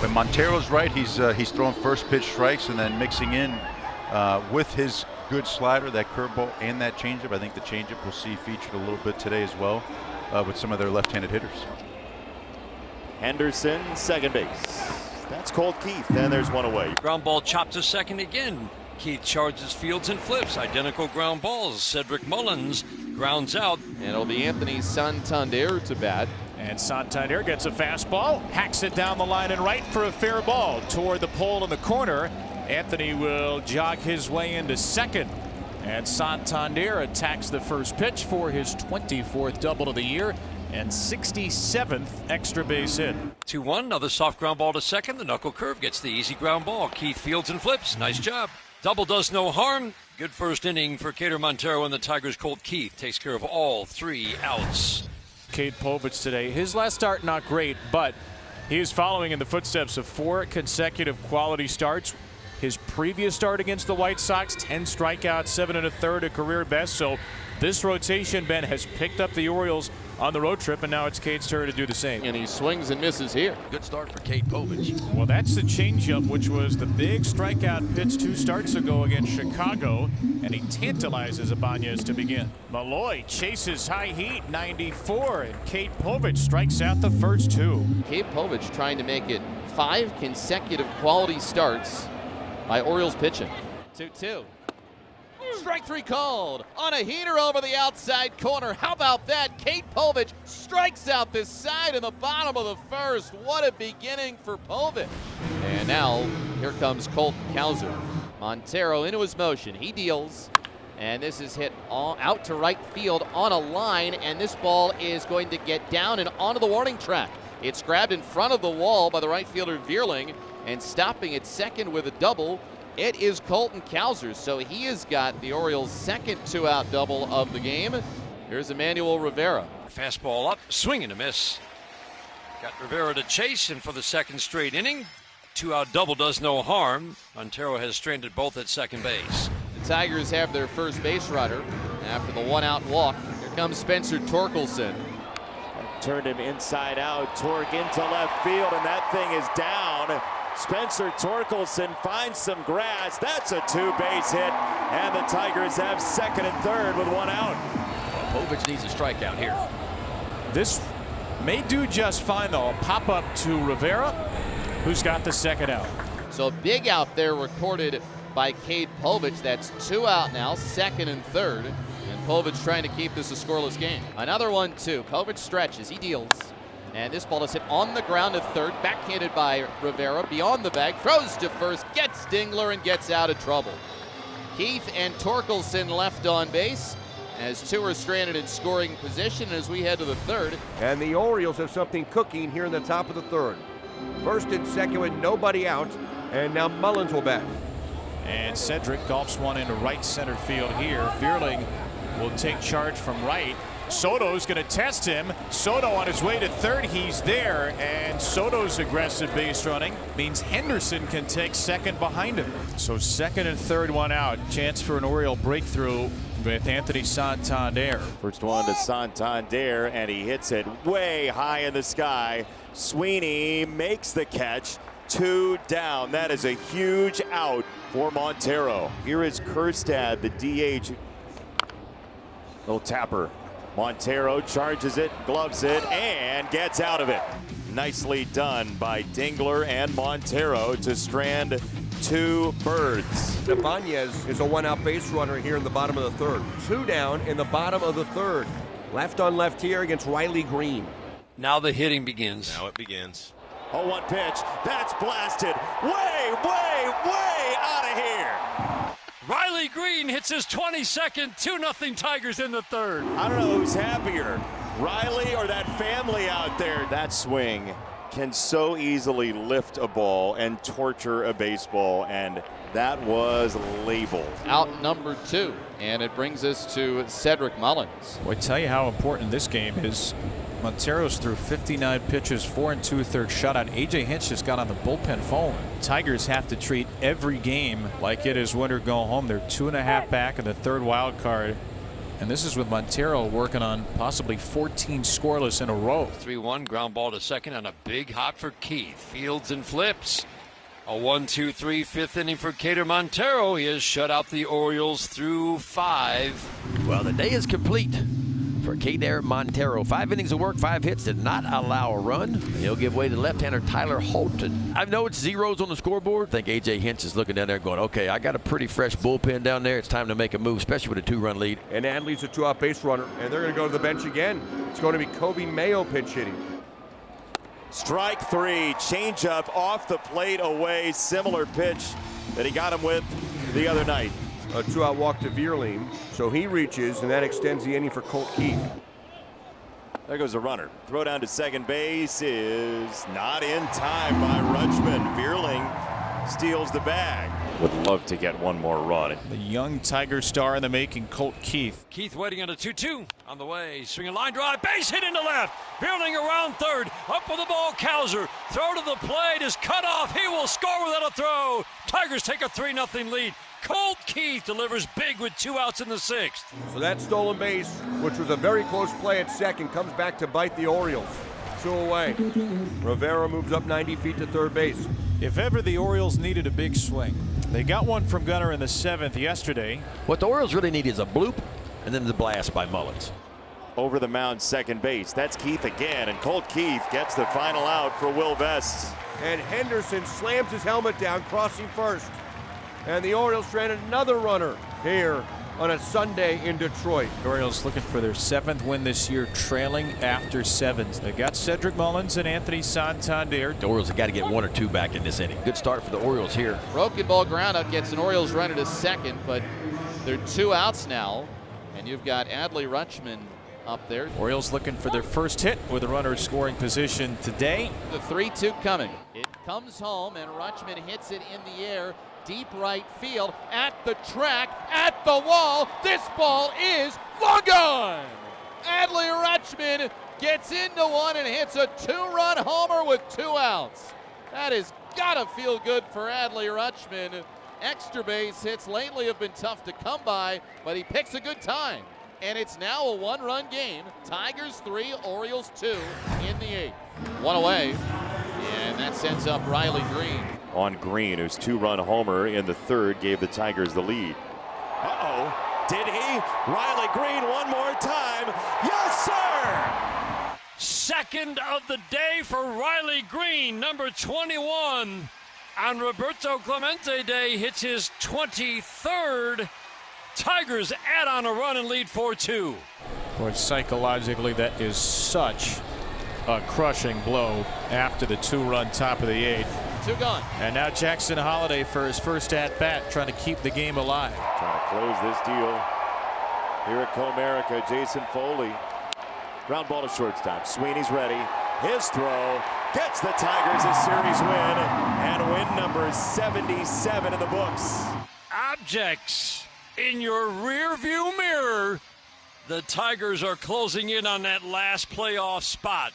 When Montero's right, he's throwing first pitch strikes and then mixing in with his good slider, that curveball, and that changeup. I think the changeup we'll see featured a little bit today as well with some of their left-handed hitters. Henderson, second base. That's Colt Keith, and there's one away. Ground ball chopped to second again. Keith charges, fields, and flips. Identical ground balls. Cedric Mullins grounds out. And it'll be Anthony Santander to bat. And Santander gets a fastball, hacks it down the line and right for a fair ball toward the pole in the corner. Anthony will jog his way into second. And Santander attacks the first pitch for his 24th double of the year and 67th extra base hit. 2-1, another soft ground ball to second. The knuckle curve gets the easy ground ball. Keith fields and flips. Nice job. Double does no harm. Good first inning for Cater Montero, and the Tigers' Colt Keith takes care of all 3 outs. Cade Povich today, his last start not great, but he is following in the footsteps of 4 consecutive quality starts. His previous start against the White Sox, 10 strikeouts, 7 1/3, a career best. So this rotation, Ben, has picked up the Orioles on the road trip, and now it's Cade's turn to do the same. And he swings and misses here. Good start for Cade Povich. Well, that's the changeup, which was the big strikeout pitch 2 starts ago against Chicago, and he tantalizes Ibanez to begin. Malloy chases high heat, 94, and Cade Povich strikes out the first 2. Cade Povich trying to make it 5 consecutive quality starts by Orioles pitching. 2-2. Strike 3 called on a heater over the outside corner. How about that? Cade Povich strikes out this side in the bottom of the first. What a beginning for Povich. And now here comes Colt Kauser. Montero into his motion. He deals. And this is hit out to right field on a line. And this ball is going to get down and onto the warning track. It's grabbed in front of the wall by the right fielder Vierling. And stopping at second with a double, it is Colton Kauser. So he has got the Orioles' second 2-out double of the game. Here's Emmanuel Rivera. Fastball up, swing and a miss. Got Rivera to chase, and for the second straight inning, 2-out double does no harm. Montero has stranded both at second base. The Tigers have their first base runner after the 1-out walk. Here comes Spencer Torkelson. Turned him inside out, Torque into left field, and that thing is down. Spencer Torkelson finds some grass. That's a 2-base hit, and the Tigers have second and third with 1 out. Well, Povich needs a strikeout here. This may do just fine, though. Pop up to Rivera, who's got the second out. So big out there recorded by Cade Povich. That's 2 out now, second and third. And Povich trying to keep this a scoreless game. Another 1-2. Povich stretches. He deals. And this ball is hit on the ground to third, backhanded by Rivera, beyond the bag, throws to first, gets Dingler, and gets out of trouble. Keith and Torkelson left on base as 2 are stranded in scoring position as we head to the third. And the Orioles have something cooking here in the top of the third. First and second with nobody out, and now Mullins will bat. And Cedric golfs one into right center field here. Vierling will take charge from right. Soto's going to test him. Soto on his way to third. He's there, and Soto's aggressive base running means Henderson can take second behind him. So second and third, 1 out. Chance for an Oriole breakthrough with Anthony Santander. First one to Santander, and he hits it way high in the sky. Sweeney makes the catch. 2 down. That is a huge out for Montero. Here is Kerstad, the DH. Little tapper. Montero charges it, gloves it, and gets out of it. Nicely done by Dingler and Montero to strand 2 birds. Ibanez is a 1-out base runner here in the bottom of the third. 2 down in the bottom of the third. Left on left here against Riley Greene. Now the hitting begins. Now it begins. 0-1 pitch. That's blasted way out of here. Riley Greene hits his 22nd, 2-0 Tigers in the third. I don't know who's happier, Riley or that family out there. That swing can so easily lift a ball and torture a baseball, and that was labeled. Out number 2, and it brings us to Cedric Mullins. Well, I tell you how important this game is. Montero's threw 59 pitches, 4 2/3 shutout. AJ Hinch just got on the bullpen phone. Tigers have to treat every game like it is win or go home. They're 2.5 back in the third wild card And this is with Montero working on possibly 14 scoreless in a row. 3-1 ground ball to second on a big hop for Keith. Fields and flips. A 1-2-3 fifth inning for Cater Montero. He has shut out the Orioles through 5. Well, the day is complete for Cater Montero. 5 innings of work, 5 hits, did not allow a run. He'll give way to left-hander Tyler Holton. I know it's zeros on the scoreboard. I think A.J. Hinch is looking down there going, okay, I got a pretty fresh bullpen down there. It's time to make a move, especially with a 2-run lead. And Adley's a 2-out base runner, and they're going to go to the bench again. It's going to be Kobe Mayo pinch hitting. Strike 3, changeup off the plate away, similar pitch that he got him with the other night. A 2-out walk to Vierling, so he reaches, and that extends the inning for Colt Keith. There goes a runner. Throw down to second base is not in time by Rutschman. Vierling steals the bag. Would love to get one more run. The young Tiger star in the making, Colt Keith. Keith waiting on a 2-2 on the way. Swinging line drive, base hit into left. Fielding around third. Up with the ball, Cowser. Throw to the plate is cut off. He will score without a throw. Tigers take a 3-0 lead. Colt Keith delivers big with 2 outs in the 6th. So that stolen base, which was a very close play at second, comes back to bite the Orioles. 2 away. Rivera moves up 90 feet to third base. If ever the Orioles needed a big swing, they got one from Gunnar in the 7th yesterday. What the Orioles really need is a bloop and then the blast by Mullins. Over the mound, second base. That's Keith again, and Colt Keith gets the final out for Will Vest. And Henderson slams his helmet down, crossing first. And the Orioles stranded another runner here on a Sunday in Detroit. The Orioles looking for their 7th win this year, trailing after 7. They got Cedric Mullins and Anthony Santander. The Orioles have got to get 1 or 2 back in this inning. Good start for the Orioles here. Broken ball ground out gets an Orioles runner to second, but they're 2 outs now, and you've got Adley Rutschman up there. Orioles looking for their first hit with a runner scoring position today. The 3-2 coming. It comes home, and Rutschman hits it in the air. Deep right field, at the track, at the wall. This ball is long gone. Adley Rutschman gets into one and hits a 2-run homer with 2 outs. That has got to feel good for Adley Rutschman. Extra base hits lately have been tough to come by, but he picks a good time. And it's now a 1-run game. Tigers 3, Orioles 2 in the 8th. 1 away, and that sends up Riley Greene. On Greene, whose 2-run homer in the 3rd gave the Tigers the lead. Uh-oh, did he? Riley Greene one more time. Yes, sir! Second of the day for Riley Greene, number 21. On Roberto Clemente Day, hits his 23rd. Tigers add on a run and lead 4-2. Boy, psychologically, that is such a crushing blow after the 2-run top of the 8th. 2 gone. And now Jackson Holiday for his first at-bat, trying to keep the game alive. Trying to close this deal here at Comerica. Jason Foley. Ground ball to shortstop. Sweeney's ready. His throw gets the Tigers a series win, and win number 77 in the books. Objects in your rearview mirror. The Tigers are closing in on that last playoff spot.